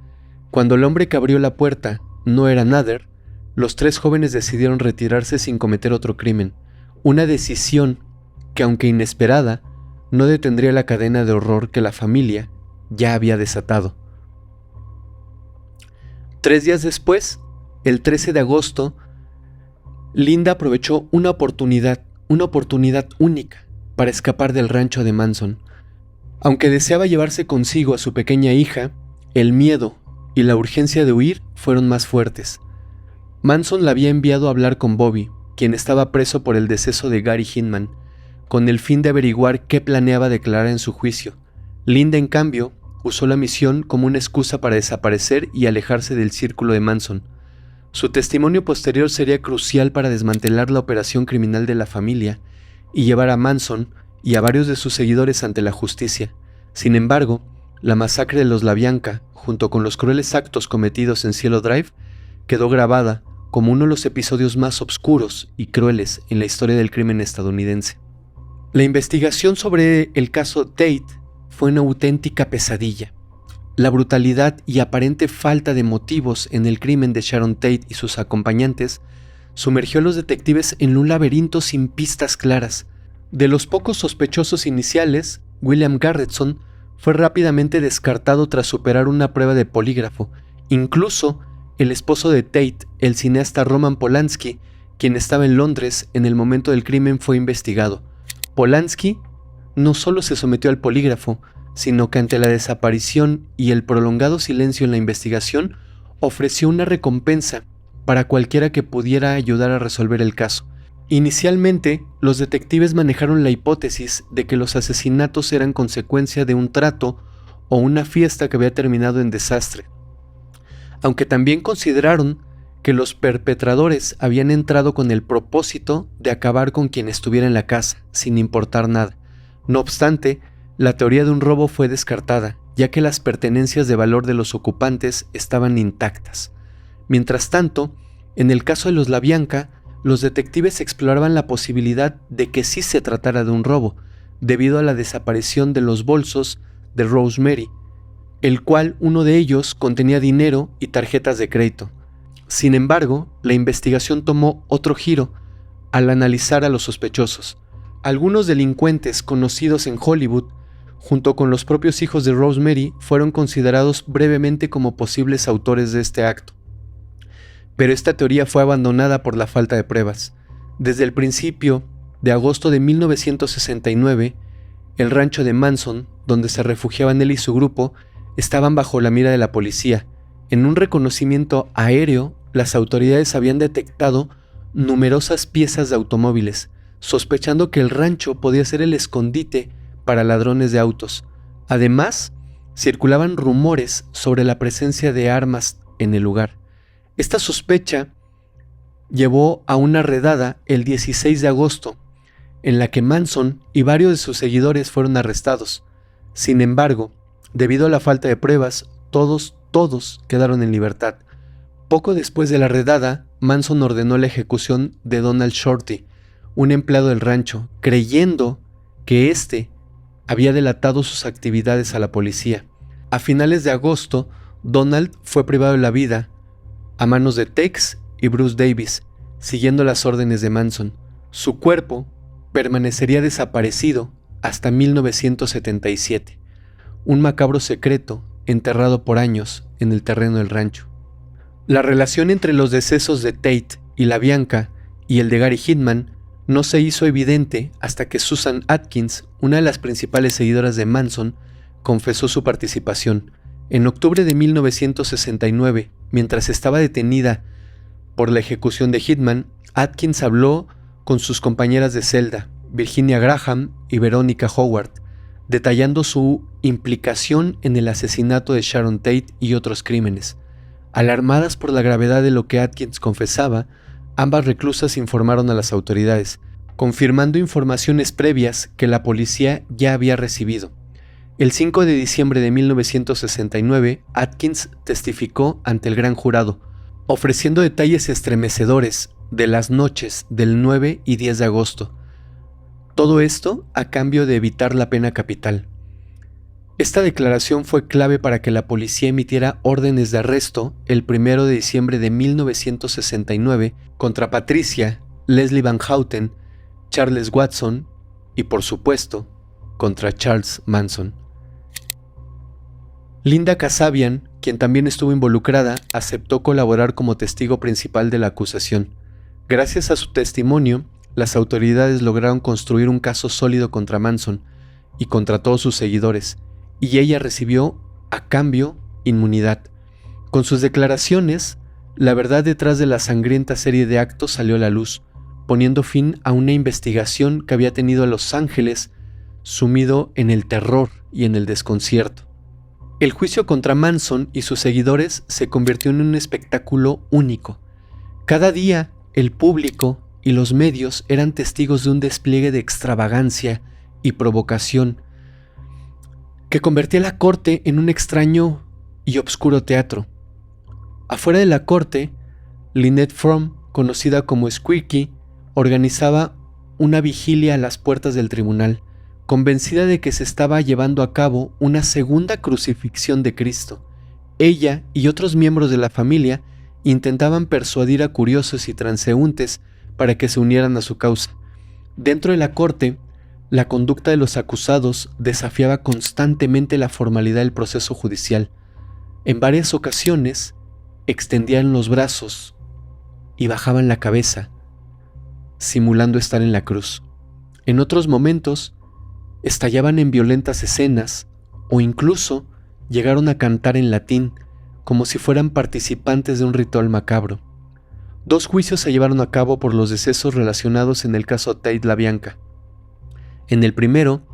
Cuando el hombre que abrió la puerta no era Nader, los 3 jóvenes decidieron retirarse sin cometer otro crimen, una decisión que, aunque inesperada, no detendría la cadena de horror que la familia ya había desatado. 3 días después, el 13 de agosto, Linda aprovechó una oportunidad única para escapar del rancho de Manson. Aunque deseaba llevarse consigo a su pequeña hija, el miedo y la urgencia de huir fueron más fuertes. Manson la había enviado a hablar con Bobby, quien estaba preso por el deceso de Gary Hinman, con el fin de averiguar qué planeaba declarar en su juicio. Linda, en cambio, usó la misión como una excusa para desaparecer y alejarse del círculo de Manson. Su testimonio posterior sería crucial para desmantelar la operación criminal de la familia y llevar a Manson y a varios de sus seguidores ante la justicia. Sin embargo, la masacre de los LaBianca, junto con los crueles actos cometidos en Cielo Drive, quedó grabada como uno de los episodios más oscuros y crueles en la historia del crimen estadounidense. La investigación sobre el caso Tate fue una auténtica pesadilla. La brutalidad y aparente falta de motivos en el crimen de Sharon Tate y sus acompañantes sumergió a los detectives en un laberinto sin pistas claras. De los pocos sospechosos iniciales, William Garretson fue rápidamente descartado tras superar una prueba de polígrafo. Incluso el esposo de Tate, el cineasta Roman Polanski, quien estaba en Londres en el momento del crimen, fue investigado. Polanski no solo se sometió al polígrafo, sino que ante la desaparición y el prolongado silencio en la investigación, ofreció una recompensa para cualquiera que pudiera ayudar a resolver el caso. Inicialmente, los detectives manejaron la hipótesis de que los asesinatos eran consecuencia de un trato o una fiesta que había terminado en desastre, aunque también consideraron que los perpetradores habían entrado con el propósito de acabar con quien estuviera en la casa, sin importar nada. No obstante, la teoría de un robo fue descartada, ya que las pertenencias de valor de los ocupantes estaban intactas. Mientras tanto, en el caso de los LaBianca, los detectives exploraban la posibilidad de que sí se tratara de un robo, debido a la desaparición de los bolsos de Rosemary, el cual uno de ellos contenía dinero y tarjetas de crédito. Sin embargo, la investigación tomó otro giro al analizar a los sospechosos. Algunos delincuentes conocidos en Hollywood, junto con los propios hijos de Rosemary, fueron considerados brevemente como posibles autores de este acto. Pero esta teoría fue abandonada por la falta de pruebas. Desde el principio de agosto de 1969, el rancho de Manson, donde se refugiaban él y su grupo, estaban bajo la mira de la policía. En un reconocimiento aéreo, las autoridades habían detectado numerosas piezas de automóviles, sospechando que el rancho podía ser el escondite para ladrones de autos. Además, circulaban rumores sobre la presencia de armas en el lugar. Esta sospecha llevó a una redada el 16 de agosto, en la que Manson y varios de sus seguidores fueron arrestados. Sin embargo, debido a la falta de pruebas, todos quedaron en libertad. Poco después de la redada, Manson ordenó la ejecución de Donald Shorty, un empleado del rancho, creyendo que éste había delatado sus actividades a la policía. A finales de agosto, Donald fue privado de la vida a manos de Tex y Bruce Davis, siguiendo las órdenes de Manson. Su cuerpo permanecería desaparecido hasta 1977, un macabro secreto enterrado por años en el terreno del rancho. La relación entre los decesos de Tate y la Bianca y el de Gary Hitman no se hizo evidente hasta que Susan Atkins, una de las principales seguidoras de Manson, confesó su participación. En octubre de 1969, mientras estaba detenida por la ejecución de Hitman, Atkins habló con sus compañeras de celda, Virginia Graham y Veronica Howard, detallando su implicación en el asesinato de Sharon Tate y otros crímenes. Alarmadas por la gravedad de lo que Atkins confesaba, ambas reclusas informaron a las autoridades, confirmando informaciones previas que la policía ya había recibido. El 5 de diciembre de 1969, Atkins testificó ante el gran jurado, ofreciendo detalles estremecedores de las noches del 9 y 10 de agosto. Todo esto a cambio de evitar la pena capital. Esta declaración fue clave para que la policía emitiera órdenes de arresto el 1 de diciembre de 1969 contra Patricia, Leslie Van Houten, Charles Watson y, por supuesto, contra Charles Manson. Linda Kasabian, quien también estuvo involucrada, aceptó colaborar como testigo principal de la acusación. Gracias a su testimonio, las autoridades lograron construir un caso sólido contra Manson y contra todos sus seguidores, y ella recibió, a cambio, inmunidad. Con sus declaraciones, la verdad detrás de la sangrienta serie de actos salió a la luz, poniendo fin a una investigación que había tenido a Los Ángeles sumido en el terror y en el desconcierto. El juicio contra Manson y sus seguidores se convirtió en un espectáculo único. Cada día, el público y los medios eran testigos de un despliegue de extravagancia y provocación que convertía la corte en un extraño y oscuro teatro. Afuera de la corte, Lynette Fromm, conocida como Squeaky, organizaba una vigilia a las puertas del tribunal, convencida de que se estaba llevando a cabo una segunda crucifixión de Cristo. Ella y otros miembros de la familia intentaban persuadir a curiosos y transeúntes para que se unieran a su causa. Dentro de la corte, la conducta de los acusados desafiaba constantemente la formalidad del proceso judicial. En varias ocasiones, extendían los brazos y bajaban la cabeza, simulando estar en la cruz. En otros momentos, estallaban en violentas escenas o incluso llegaron a cantar en latín, como si fueran participantes de un ritual macabro. 2 juicios se llevaron a cabo por los decesos relacionados en el caso Tate LaBianca. En el primero,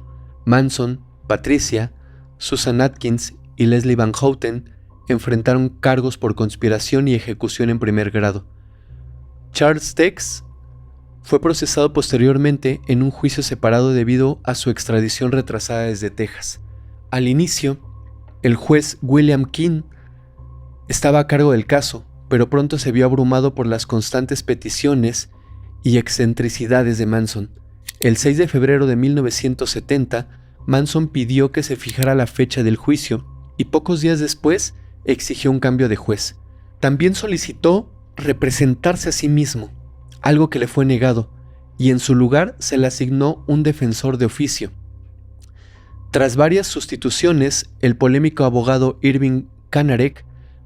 Manson, Patricia, Susan Atkins y Leslie Van Houten enfrentaron cargos por conspiración y ejecución en primer grado. Charles Tex fue procesado posteriormente en un juicio separado debido a su extradición retrasada desde Texas. Al inicio, el juez William King estaba a cargo del caso, pero pronto se vio abrumado por las constantes peticiones y excentricidades de Manson. El 6 de febrero de 1970, Manson pidió que se fijara la fecha del juicio y pocos días después exigió un cambio de juez. También solicitó representarse a sí mismo, algo que le fue negado, y en su lugar se le asignó un defensor de oficio. Tras varias sustituciones, el polémico abogado Irving Kanarek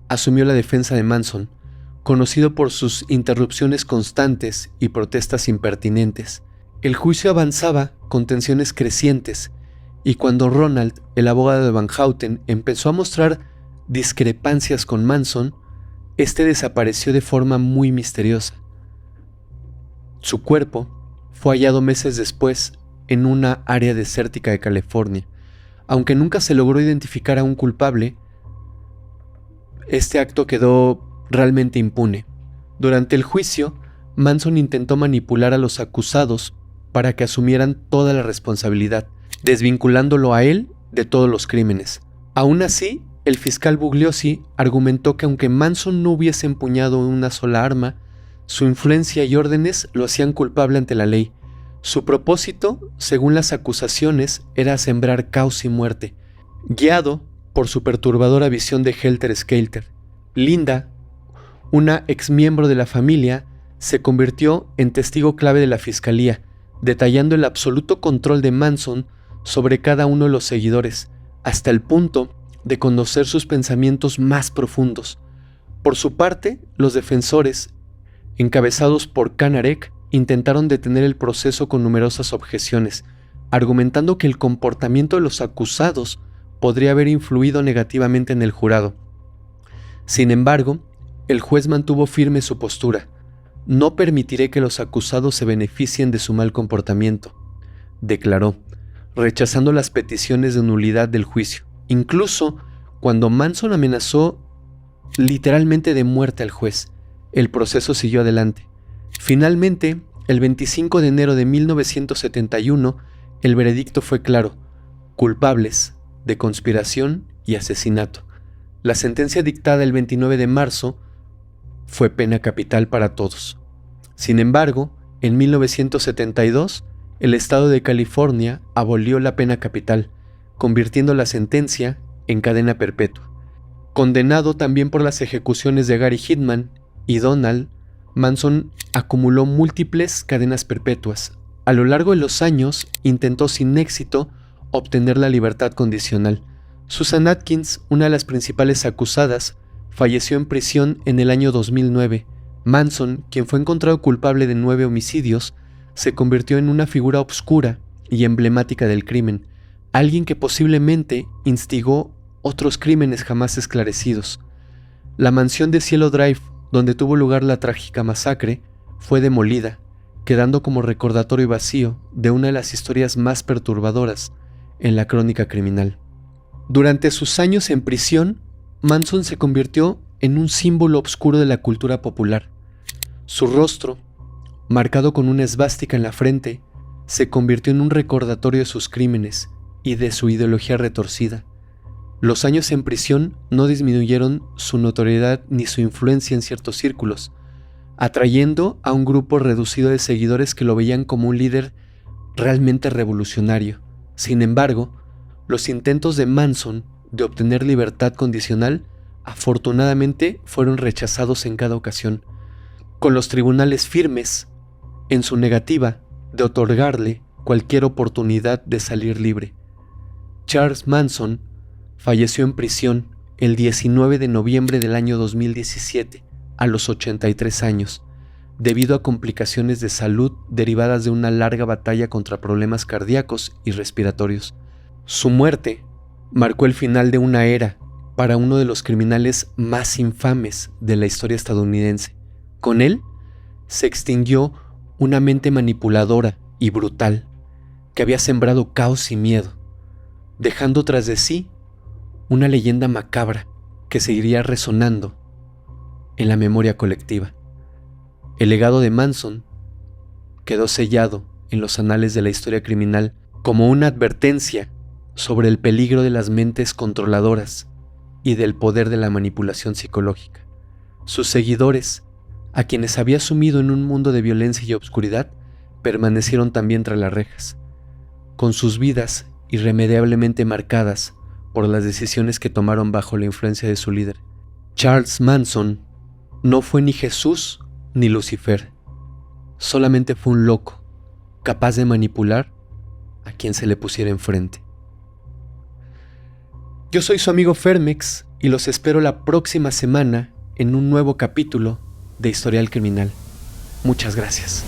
asumió la defensa de Manson, conocido por sus interrupciones constantes y protestas impertinentes. El juicio avanzaba con tensiones crecientes, y cuando Ronald, el abogado de Van Houten, empezó a mostrar discrepancias con Manson, este desapareció de forma muy misteriosa. Su cuerpo fue hallado meses después en una área desértica de California. Aunque nunca se logró identificar a un culpable, este acto quedó realmente impune. Durante el juicio, Manson intentó manipular a los acusados para que asumieran toda la responsabilidad, desvinculándolo a él de todos los crímenes. Aún así, el fiscal Bugliosi argumentó que aunque Manson no hubiese empuñado una sola arma, su influencia y órdenes lo hacían culpable ante la ley. Su propósito, según las acusaciones, era sembrar caos y muerte, guiado por su perturbadora visión de Helter Skelter. Linda, una exmiembro de la familia, se convirtió en testigo clave de la fiscalía, detallando el absoluto control de Manson sobre cada uno de los seguidores, hasta el punto de conocer sus pensamientos más profundos. Por su parte, los defensores, encabezados por Kanarek, intentaron detener el proceso con numerosas objeciones, argumentando que el comportamiento de los acusados podría haber influido negativamente en el jurado. Sin embargo, el juez mantuvo firme su postura. No permitiré que los acusados se beneficien de su mal comportamiento, declaró, rechazando las peticiones de nulidad del juicio, incluso cuando Manson amenazó literalmente de muerte al juez. El proceso siguió adelante. Finalmente, el 25 de enero de 1971, el veredicto fue claro: culpables de conspiración y asesinato. La sentencia dictada el 29 de marzo fue pena capital para todos. Sin embargo, en 1972, el estado de California abolió la pena capital, convirtiendo la sentencia en cadena perpetua. Condenado también por las ejecuciones de Gary Hitman y Donald, Manson acumuló múltiples cadenas perpetuas. A lo largo de los años, intentó sin éxito obtener la libertad condicional. Susan Atkins, una de las principales acusadas, falleció en prisión en el año 2009. Manson, quien fue encontrado culpable de 9 homicidios, se convirtió en una figura obscura y emblemática del crimen, alguien que posiblemente instigó otros crímenes jamás esclarecidos. La mansión de Cielo Drive, donde tuvo lugar la trágica masacre, fue demolida, quedando como recordatorio vacío de una de las historias más perturbadoras en la crónica criminal. Durante sus años en prisión, Manson se convirtió en un símbolo oscuro de la cultura popular. Su rostro, marcado con una esvástica en la frente, se convirtió en un recordatorio de sus crímenes y de su ideología retorcida. Los años en prisión no disminuyeron su notoriedad ni su influencia en ciertos círculos, atrayendo a un grupo reducido de seguidores que lo veían como un líder realmente revolucionario. Sin embargo, los intentos de Manson de obtener libertad condicional afortunadamente fueron rechazados en cada ocasión, con los tribunales firmes en su negativa de otorgarle cualquier oportunidad de salir libre. Charles Manson falleció en prisión el 19 de noviembre del año 2017, a los 83 años, debido a complicaciones de salud derivadas de una larga batalla contra problemas cardíacos y respiratorios. Su muerte marcó el final de una era para uno de los criminales más infames de la historia estadounidense. Con él se extinguió una mente manipuladora y brutal que había sembrado caos y miedo, dejando tras de sí una leyenda macabra que seguiría resonando en la memoria colectiva. El legado de Manson quedó sellado en los anales de la historia criminal como una advertencia sobre el peligro de las mentes controladoras y del poder de la manipulación psicológica. Sus seguidores, a quienes había sumido en un mundo de violencia y obscuridad, permanecieron también tras las rejas, con sus vidas irremediablemente marcadas por las decisiones que tomaron bajo la influencia de su líder. Charles Manson no fue ni Jesús ni Lucifer, solamente fue un loco, capaz de manipular a quien se le pusiera enfrente. Yo soy su amigo Fermex y los espero la próxima semana en un nuevo capítulo de Historial Criminal. Muchas gracias.